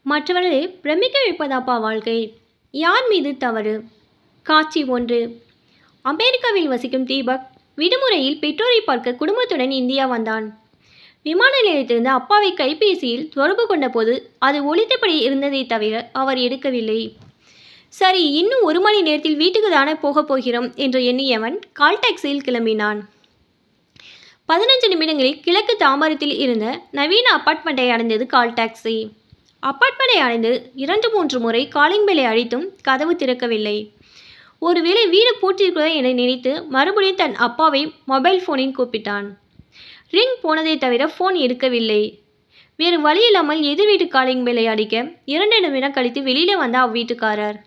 மற்றவர்களை பிரமிக்க வைப்பதாப்பா வாழ்க்கை. யார் மீது தவறு? காட்சி 1. அமெரிக்காவில் வசிக்கும் தீபக் விடுமுறையில் பெற்றோரை பார்க்க குடும்பத்துடன் இந்தியா வந்தான். விமான நிலையத்திலிருந்து அப்பாவை கைபேசியில் தொடர்பு கொண்டபோது அது ஒலித்தபடி இருந்ததை தவிர அவர் எடுக்கவில்லை. சரி, இன்னும் 1 மணி நேரத்தில் வீட்டுக்கு தானே போகப் போகிறோம் என்று எண்ணியவன் கால் டாக்ஸியில் கிளம்பினான். 15 நிமிடங்களில் கிழக்கு தாம்பரத்தில் இருந்த நவீன அபார்ட்மெண்ட்டை அடைந்தது கால் டாக்ஸி. அபார்ட்மெண்ட்டை அடைந்து 2-3 முறை காலிங் பெல்லை அடித்தும் கதவு திறக்கவில்லை. ஒருவேளை வீடு பூட்டியிருக்கிறதோ என நினைத்து மறுபடியும் தன் அப்பாவை மொபைல் ஃபோனில் கூப்பிட்டான். ரிங் போனதை தவிர ஃபோன் எடுக்கவில்லை. வேறு வழியில்லாமல் எதிர் வீட்டு காலிங் பெல்லை அடிக்க 2 நிமிடம் கழித்து வெளியில் வந்த அவ்வீட்டுக்காரர்.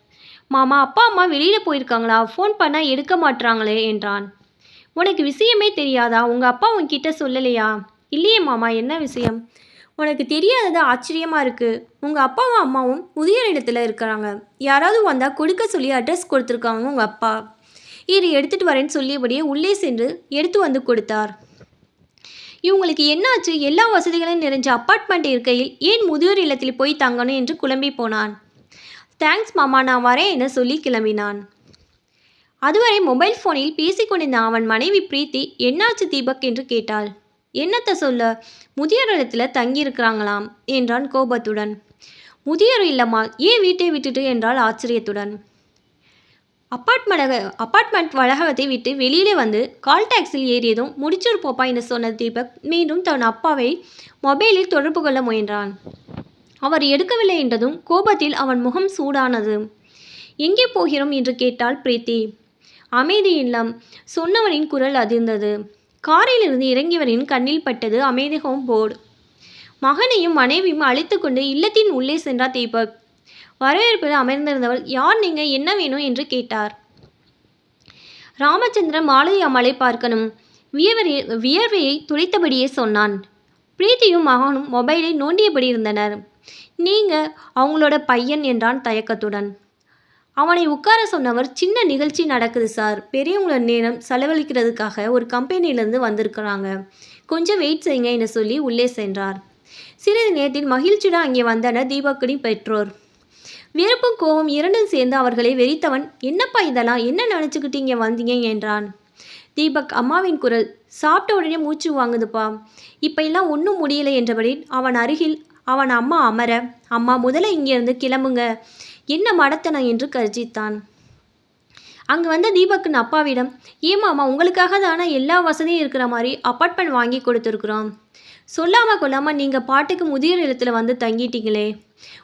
மாமா, அப்பா அம்மா வெளியில் போயிருக்காங்களா? ஃபோன் பண்ணால் எடுக்க மாட்றாங்களே என்றான். உனக்கு விஷயமே தெரியாதா? உங்கள் அப்பா உன்கிட்ட சொல்லலையா? இல்லையே மாமா, என்ன விஷயம்? உனக்கு தெரியாதது ஆச்சரியமாக இருக்குது. உங்கள் அப்பாவும் அம்மாவும் முதியோர் இடத்துல இருக்கிறாங்க. யாராவது வந்தால் கொடுக்க சொல்லி அட்ரஸ் கொடுத்துருக்காங்க உங்கள் அப்பா. இது எடுத்துகிட்டு வரேன்னு சொல்லியபடியே உள்ளே சென்று எடுத்து வந்து கொடுத்தார். இவங்களுக்கு என்னாச்சு? எல்லா வசதிகளும் நிறைஞ்ச அப்பார்ட்மெண்ட் இருக்கையில் ஏன் முதியோர் இல்லத்தில் போய் தங்கணும் என்று குழம்பி போனான். தேங்க்ஸ் மாமா, நான் வரேன் என சொல்லி கிளம்பினான். அதுவரை மொபைல் ஃபோனில் பேசிக்கொண்டிருந்த அவன் மனைவி பிரீத்தி என்னாச்சு தீபக் என்று கேட்டாள். என்னத்தை சொல்ல? முதியோர் இல்லத்தில் தங்கியிருக்கிறாங்களாம் என்றான் கோபத்துடன். முதியோர் இல்லமா? ஏன் வீட்டை விட்டுட்டு என்றால் ஆச்சரியத்துடன். அப்பார்ட்மெண்ட் வளாகத்தை விட்டு வெளியிலே வந்து கால் டாக்ஸியில் ஏறியதும் முடிச்சூர் போப்பா என்று சொன்ன தீபக் மீண்டும் தன் அப்பாவை மொபைலில் தொடர்பு கொள்ள முயன்றான். அவர் எடுக்கவில்லை என்றதும் கோபத்தில் அவன் முகம் சூடானது. எங்கே போகிறோம் என்று கேட்டாள் பிரீத்தி. அமைதி இல்லம். சொன்னவனின் குரல் அதிர்ந்தது. காரிலிருந்து இறங்கியவரின் கண்ணில் பட்டது அமைதி ஹோம் போர்டு. மகனையும் மனைவியும் அழைத்து கொண்டு இல்லத்தின் உள்ளே சென்றார் தீபக். வரவேற்பில் அமர்ந்திருந்தவள், யார் நீங்க, என்ன வேணும் என்று கேட்டார். ராமச்சந்திரன் மாலதி அம்மாளை பார்க்கணும். வியர்வையை துடைத்தபடியே சொன்னான். பிரீத்தியும் மகனும் மொபைலை நோண்டியபடி இருந்தனர். நீங்க அவங்களோட பையன் என்றான் தயக்கத்துடன். அவனை உட்கார சொன்னவர், சின்ன நிகழ்ச்சி நடக்குது சார். பெரியவங்களோட நேரம் செலவழிக்கிறதுக்காக ஒரு கம்பெனியிலேருந்து வந்திருக்கிறாங்க. கொஞ்சம் வெயிட் செய்யுங்க என சொல்லி உள்ளே சென்றார். சிறிது நேரத்தில் மகிழ்ச்சியுடன் அங்கே வந்தனர் தீபக்கின் பெற்றோர். வெறுப்பும் கோபம் இரண்டும் சேர்ந்து அவர்களை வெறித்தவன், என்னப்பா இதெல்லாம், என்ன நினச்சிக்கிட்டு இங்கே வந்தீங்க என்றான். தீபக் அம்மாவின் குரல். சாப்பிட்ட உடனே மூச்சு வாங்குதுப்பா. இப்போ எல்லாம் ஒன்றும் முடியலை என்றபடி அவன் அருகில் அவன் அம்மா அமர, அம்மா முதல்ல இங்கேருந்து கிளம்புங்க, என்ன மடத்தனம் என்று கர்ஜித்தான். அங்கு வந்த தீபக்கின் அப்பாவிடம், ஏமாம்மா, உங்களுக்காக தானே எல்லா வசதியும் இருக்கிற மாதிரி அப்பார்ட்மெண்ட் வாங்கி கொடுத்துருக்குறோம். சொல்லாமல் கொள்ளாமல் நீங்கள் பாட்டுக்கு முதியோர் இல்லத்தில் வந்து தங்கிட்டீங்களே.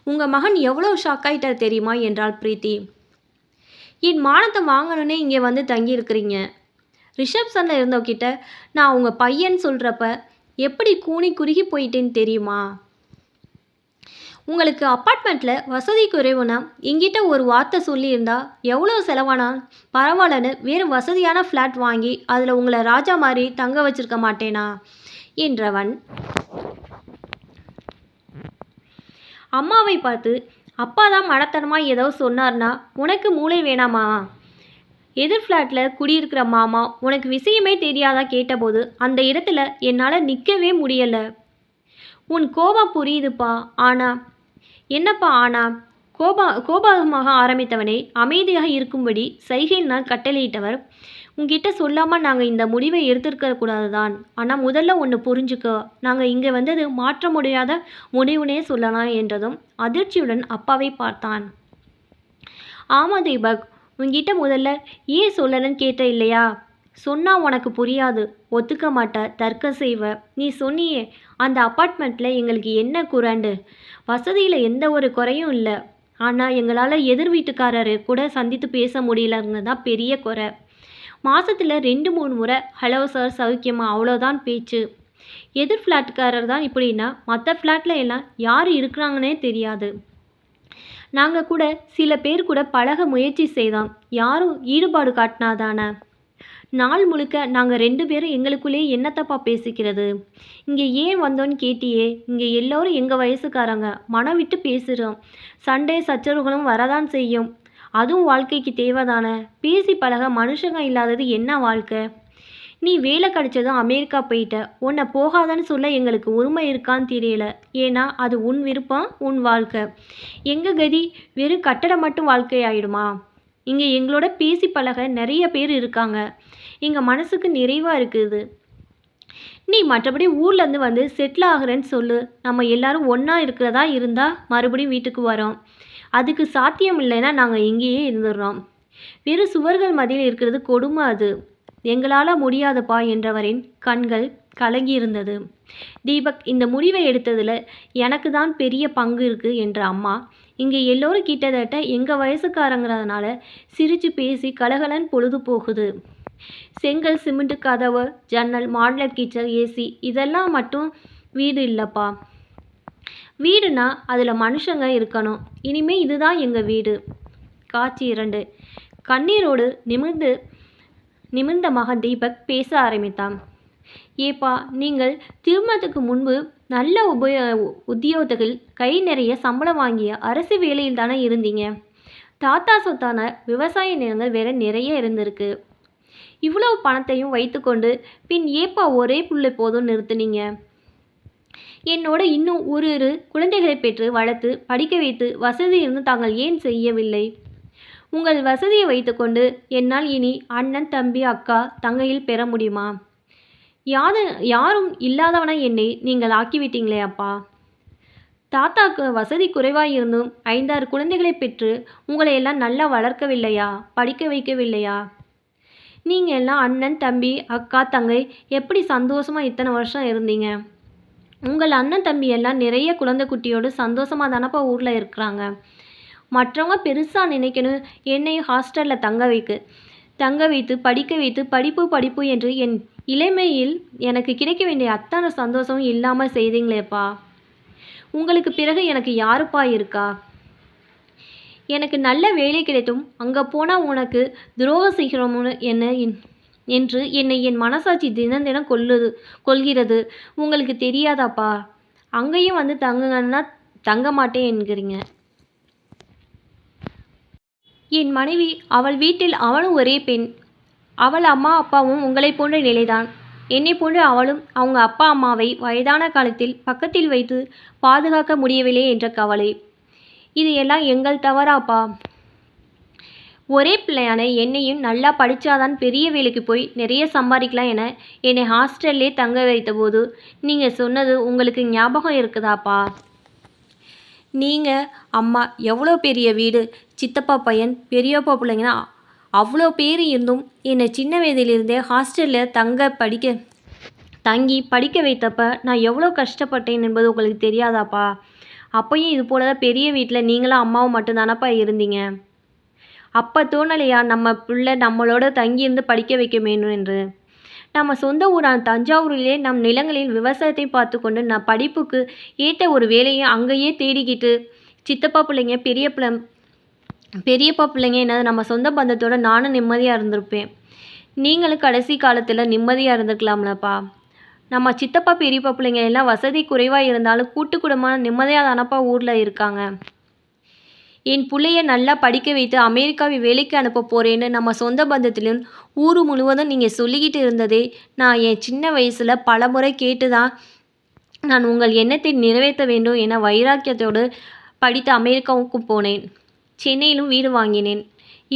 உங்கள் மகன் எவ்வளோ ஷாக் ஆகிட்டார் தெரியுமா என்றாள் பிரீத்தி. என் மானத்தை வாங்கணுன்னே இங்கே வந்து தங்கியிருக்கிறீங்க. ரிசப்ஷனில் இருந்தவக்கிட்ட நான் உங்கள் பையன் சொல்கிறப்ப எப்படி கூனி குறுகி போயிட்டேன்னு தெரியுமா? உங்களுக்கு அப்பார்ட்மெண்ட்டில் வசதி குறைவுனா எங்கிட்ட ஒரு வார்த்தை சொல்லியிருந்தா எவ்வளோ செலவானா பரவாயில்லன்னு வேறு வசதியான ஃப்ளாட் வாங்கி அதில் உங்களை ராஜா மாதிரி தங்க வச்சிருக்க மாட்டேனா என்றவன் அம்மாவை பார்த்து, அப்பா தான் மடத்தனமாக ஏதோ சொன்னார்னா உனக்கு மூளை வேணாமா? எதிர் ஃப்ளாட்டில் குடியிருக்கிற மாமா உனக்கு விஷயமே தெரியாதா கேட்டபோது அந்த இடத்துல என்னால் நிற்கவே முடியலை. உன் கோபம் புரியுதுப்பா. ஆனா என்னப்பா ஆனா? கோபமாக ஆரம்பித்தவனை அமைதியாக இருக்கும்படி சைகையினால் கட்டளையிட்டவர், உங்ககிட்ட சொல்லாமல் நாங்கள் இந்த முடிவை எடுத்திருக்க கூடாது தான். ஆனால் முதல்ல ஒன்று புரிஞ்சுக்க, நாங்கள் இங்கே வந்தது மாற்ற முடியாத முடிவுனே சொல்லலாம் என்றதும் அதிர்ச்சியுடன் அப்பாவை பார்த்தான். ஆமாம் தீபக், உங்ககிட்ட முதல்ல ஏன் சொல்லலன்னு கேட்ட இல்லையா? சொன்னால் உனக்கு புரியாது, ஒத்துக்க மாட்ட, தர்க்கம் செய்வ. நீ சொன்னியே, அந்த அப்பார்ட்மெண்ட்டில் எங்களுக்கு என்ன குறைண்டு, வசதியில் எந்த ஒரு குறையும் இல்லை. ஆனால் எங்களால் எதிர் வீட்டுக்காரரு கூட சந்தித்து பேச முடியலங்க தான் பெரிய குறை. மாதத்தில் 2-3 முறை ஹலோ சார் சௌக்கியமா, அவ்வளோதான் பேச்சு. எதிர் ஃப்ளாட்டுக்காரர் தான் இப்படின்னா மற்ற ஃப்ளாட்டில் எல்லாம் யார் இருக்கிறாங்கன்னே தெரியாது. நாங்கள் கூட சில பேர் கூட பழக முயற்சி செய்தோம், யாரும் ஈடுபாடு காட்டினாதானே. நாள் முழுக்க நாங்கள் 2 பேரும் எங்களுக்குள்ளே என்னத்தப்பா பேசிக்கிறது? இங்கே ஏன் வந்தோன்னு கேட்டியே, இங்கே எல்லோரும் எங்கள் வயசுக்காரங்க, மனம் விட்டு பேசுகிறோம். சண்டை சச்சரவுகளும் வரதான் செய்யும், அதுவும் வாழ்க்கைக்கு தேவைதானே. பேசி பழக மனுஷங்க இல்லாதது என்ன வாழ்க்கை? நீ வேலை கிடைச்சதும் அமெரிக்கா போயிட்ட. உன்னை போகாதன்னு சொல்ல எங்களுக்கு உரிமை இருக்கான்னு தெரியல. ஏன்னா அது உன் விருப்பம், உன் வாழ்க்கை. எங்க கதி வெறும் கட்டடம் மட்டும் வாழ்க்கை ஆயிடுமா? இங்கே எங்களோட பேசி பழக நிறைய பேர் இருக்காங்க. எங்கள் மனசுக்கு நிறைவாக இருக்குது. நீ மற்றபடி ஊர்லேருந்து வந்து செட்டில் ஆகுறேன்னு சொல்லு. நம்ம எல்லாரும் ஒன்றா இருக்கிறதா இருந்தால் மறுபடியும் வீட்டுக்கு வரோம். அதுக்கு சாத்தியம் இல்லைன்னா நாங்கள் இங்கேயே இருந்துடுறோம். வெறும் சுவர்கள் மத்தியில் இருக்கிறது கொடுமை அது. எங்களால் முடியாதுப்பா என்றவரின் கண்கள் கலங்கியிருந்தது. தீபக், இந்த முடிவை எடுத்ததில் எனக்கு தான் பெரிய பங்கு இருக்குது என்ற அம்மா, இங்கே எல்லோரும் கிட்டத்தட்ட எங்கள் வயசுக்காரங்கிறதுனால சிரித்து பேசி கலகலன்னு பொழுது போகுது. செங்கல், சிமெண்ட், கதவு, ஜன்னல், மாடலர் கிச்சன், ஏசி இதெல்லாம் மட்டும் வீடு இல்லைப்பா. வீடுனா அதில் மனுஷங்க இருக்கணும். இனிமே இதுதான் எங்கள் வீடு. காட்சி 2. கண்ணீரோடு நிமிர்ந்த மகன் தீபக் பேச ஆரம்பித்தான். ஏப்பா, நீங்கள் திருமணத்துக்கு முன்பு நல்ல உத்தியோகத்தில் கை நிறைய சம்பளம் வாங்கிய அரசு வேலையில் தானே இருந்தீங்க. தாத்தா சொத்தான விவசாய நிலங்கள் வேற நிறைய இருந்திருக்கு. இவ்வளவு பணத்தையும் வைத்துக்கொண்டு பின் ஏப்பா ஒரே புள்ளை போதும் நிறுத்துனீங்க? என்னோட இன்னும் ஒரு குழந்தைகளை பெற்று வளர்த்து படிக்க வைத்து வசதி இருந்து தாங்கள் ஏன் செய்யவில்லை? உங்கள் வசதியை வைத்துக்கொண்டு என்னால் இனி அண்ணன், தம்பி, அக்கா, தங்கையில் பெற முடியுமா? யாரும் இல்லாதவனை என்னை நீங்கள் ஆக்கிவிட்டீங்களே அப்பா. தாத்தாக்கு வசதி குறைவாக இருந்தும் 5-6 குழந்தைகளை பெற்று உங்களை எல்லாம் நல்லா வளர்க்கவில்லையா? படிக்க வைக்கவில்லையா? நீங்கள் எல்லாம் அண்ணன், தம்பி, அக்கா, தங்கை எப்படி சந்தோஷமாக இத்தனை வருஷம் இருந்தீங்க? உங்கள் அண்ணன் தம்பி எல்லாம் நிறைய குழந்தை குட்டியோடு சந்தோஷமாக தானப்பா ஊரில் இருக்கிறாங்க. மற்றவங்க பெருசாக நினைக்கணும் என்னையும் ஹாஸ்டலில் தங்க வைத்து படிக்க வைத்து படிப்பு என்று என் இளமையில் எனக்கு கிடைக்க வேண்டிய அத்தனை சந்தோஷமும் இல்லாமல் செய்தீங்களேப்பா. உங்களுக்கு பிறகு எனக்கு யாருப்பா இருக்கா? எனக்கு நல்ல வேலை கிடைத்தும் அங்கே போனால் உனக்கு துரோகம் செய்கிறோம்னு என்று என்னை என் மனசாட்சி தினம் தினம் கொள்கிறது. உங்களுக்கு தெரியாதாப்பா? அங்கேயும் வந்து தங்குங்கன்னா தங்க மாட்டேன் என்கிறீங்க. என் மனைவி, அவள் வீட்டில் அவளும் ஒரே பெண். அவள் அம்மா அப்பாவும் உங்களை போன்ற நிலைதான். என்னை போன்று அவளும் அவங்க அப்பா அம்மாவை வயதான காலத்தில் பக்கத்தில் வைத்து பாதுகாக்க முடியவில்லை என்ற கவலை. இது எல்லாம் எங்கள் தவறாப்பா. ஒரே பிள்ளையான என்னையும் நல்லா படித்தாதான் பெரிய வேலைக்கு போய் நிறைய சம்பாதிக்கலாம் என என்னை ஹாஸ்டல்லே தங்க வைத்தபோது நீங்கள் சொன்னது உங்களுக்கு ஞாபகம் இருக்குதாப்பா? நீங்கள் அம்மா எவ்வளோ பெரிய வீடு, சித்தப்பா பையன், பெரியப்பா பிள்ளைங்கன்னா அவ்வளோ பேர் இருந்தும் என்னை சின்ன வயதிலிருந்தே ஹாஸ்டலில் தங்கி படிக்க வைத்தப்ப நான் எவ்வளோ கஷ்டப்பட்டேன் என்பது உங்களுக்கு தெரியாதாப்பா? அப்பையும் இது போல தான் பெரிய வீட்டில் நீங்களும் அம்மாவும் மட்டும்தானப்பா இருந்தீங்க. அப்போ தோணலையா நம்ம பிள்ளை நம்மளோட தங்கியிருந்து படிக்க வைக்க வேணும் என்று? நம்ம சொந்த ஊரான தஞ்சாவூரிலே நம் நிலங்களில் விவசாயத்தை பார்த்து கொண்டு நான் படிப்புக்கு ஏற்ற ஒரு வேலையை அங்கேயே தேடிக்கிட்டு சித்தப்பா பிள்ளைங்க பெரியப்பா பிள்ளைங்க என்னது நம்ம சொந்த பந்தத்தோடு நானும் நிம்மதியாக இருந்திருப்பேன். நீங்களும் கடைசி காலத்தில் நிம்மதியாக இருந்திருக்கலாம்லப்பா. நம்ம சித்தப்பா பெரியப்பா பிள்ளைங்க எல்லாம் வசதி குறைவாக இருந்தாலும் கூட்டு குடும்பம் நிம்மதியாக தானப்பா ஊரில் இருக்காங்க. என் பிள்ளைய நல்லா படிக்க வைத்து அமெரிக்காவை வேலைக்கு அனுப்ப போகிறேன்னு நம்ம சொந்த பந்தத்திலும் ஊர் முழுவதும் நீங்கள் சொல்லிக்கிட்டு இருந்ததே நான் என் சின்ன வயசில் பல முறை கேட்டு தான் நான் உங்கள் எண்ணத்தை நிறைவேற்ற வேண்டும் என வைராக்கியத்தோடு படித்து அமெரிக்காவுக்கு போனேன். சென்னையிலும் வீடு வாங்கினேன்.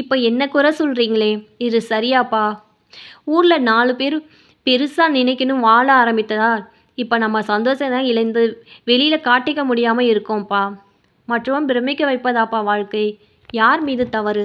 இப்போ என்ன குறை சொல்கிறீங்களே, இது சரியாப்பா? ஊரில் 4 பேர் பெருசாக நினைக்கணும் வாழ ஆரம்பித்ததால் இப்போ நம்ம சந்தோஷம் தான் இழந்து வெளியில் காட்டிக்க முடியாமல் இருக்கோம்ப்பா. மற்றவன் பிரமிக்க வைப்பதாப்பா வாழ்க்கை. யார் மீது தவறு?